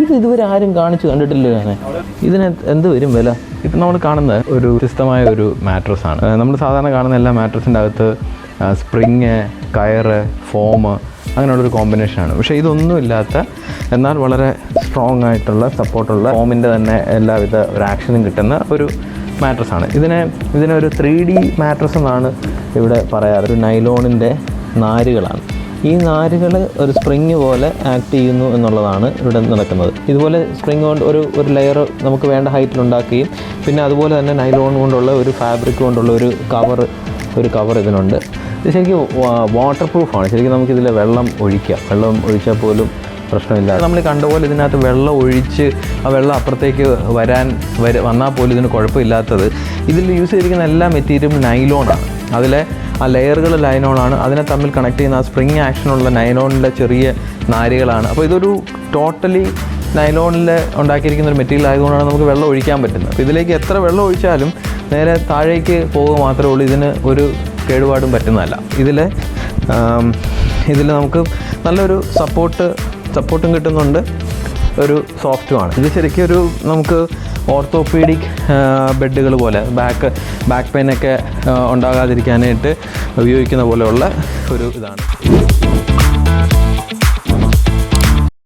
ഇതുവരെ ആരും കാണിച്ച് കണ്ടിട്ടില്ല ഞാൻ. ഇതിന് എന്ത് വരും വില? ഇപ്പം നമ്മൾ കാണുന്ന ഒരു വ്യത്യസ്തമായ ഒരു മാട്രസ്സാണ്. നമ്മൾ സാധാരണ കാണുന്ന എല്ലാ മാട്രസിൻ്റെ അകത്ത് സ്പ്രിങ്, കയറ്, ഫോം അങ്ങനെയുള്ളൊരു കോമ്പിനേഷനാണ്. പക്ഷേ ഇതൊന്നും ഇല്ലാത്ത, എന്നാൽ വളരെ സ്ട്രോങ് ആയിട്ടുള്ള സപ്പോർട്ടുള്ള ഫോമിൻ്റെ തന്നെ എല്ലാവിധ ഒരു ആക്ഷനും കിട്ടുന്ന ഒരു മാട്രസ്സാണ്. ഇതിനെ ഒരു 3D മാട്രസ് എന്നാണ് ഇവിടെ പറയാറ്. ഒരു നൈലോണിൻ്റെ നാരുകളാണ്. ഈ നാരുകൾ ഒരു സ്പ്രിങ് പോലെ ആക്ട് ചെയ്യുന്നു എന്നുള്ളതാണ് ഇവിടെ നടക്കുന്നത്. ഇതുപോലെ സ്പ്രിങ് കൊണ്ട് ഒരു ലെയർ നമുക്ക് വേണ്ട ഹൈറ്റിലുണ്ടാക്കുകയും പിന്നെ അതുപോലെ തന്നെ നൈലോൺ കൊണ്ടുള്ള ഒരു ഫാബ്രിക് കൊണ്ടുള്ള ഒരു കവർ ഇതിനുണ്ട്. ഇത് ശരിക്കും വാട്ടർ പ്രൂഫാണ്. ശരിക്കും നമുക്കിതിൽ വെള്ളം ഒഴിച്ചാൽ പോലും പ്രശ്നമില്ല. നമ്മൾ കണ്ടപോലെ ഇതിനകത്ത് വെള്ളം ഒഴിച്ച് ആ വെള്ളം അപ്പുറത്തേക്ക് വന്നാൽ പോലും ഇതിന് കുഴപ്പമില്ലാത്തത്, ഇതിൽ യൂസ് ചെയ്തിരിക്കുന്ന എല്ലാ മെറ്റീരിയലും നൈലോണാണ്. അതിലെ ആ ലെയറുകൾ നൈലോണാണ്. അതിനെ തമ്മിൽ കണക്ട് ചെയ്യുന്ന ആ സ്പ്രിങ് ആക്ഷനുള്ള നൈലോണിൻ്റെ ചെറിയ നാരുകളാണ്. അപ്പോൾ ഇതൊരു ടോട്ടലി നൈലോണിൽ ഉണ്ടാക്കിയിരിക്കുന്ന ഒരു മെറ്റീരിയൽ ആയതുകൊണ്ടാണ് നമുക്ക് വെള്ളം ഒഴിക്കാൻ പറ്റുന്നത്. അപ്പോൾ ഇതിലേക്ക് എത്ര വെള്ളം ഒഴിച്ചാലും നേരെ താഴേക്ക് പോവുക മാത്രമേ ഉള്ളൂ. ഇതിന് ഒരു കേടുപാടും പറ്റുന്നതല്ല. ഇതിൽ നമുക്ക് നല്ലൊരു സപ്പോർട്ടും കിട്ടുന്നുണ്ട്, ഒരു സോഫ്റ്റുമാണ്. ഇത് ശരിക്കും ഒരു നമുക്ക് ഓർത്തോപീഡിക് ബെഡുകൾ പോലെ ബാക്ക് പെയിനൊക്കെ ഉണ്ടാകാതിരിക്കാനായിട്ട് ഉപയോഗിക്കുന്ന പോലെയുള്ള ഒരു ഇതാണ്.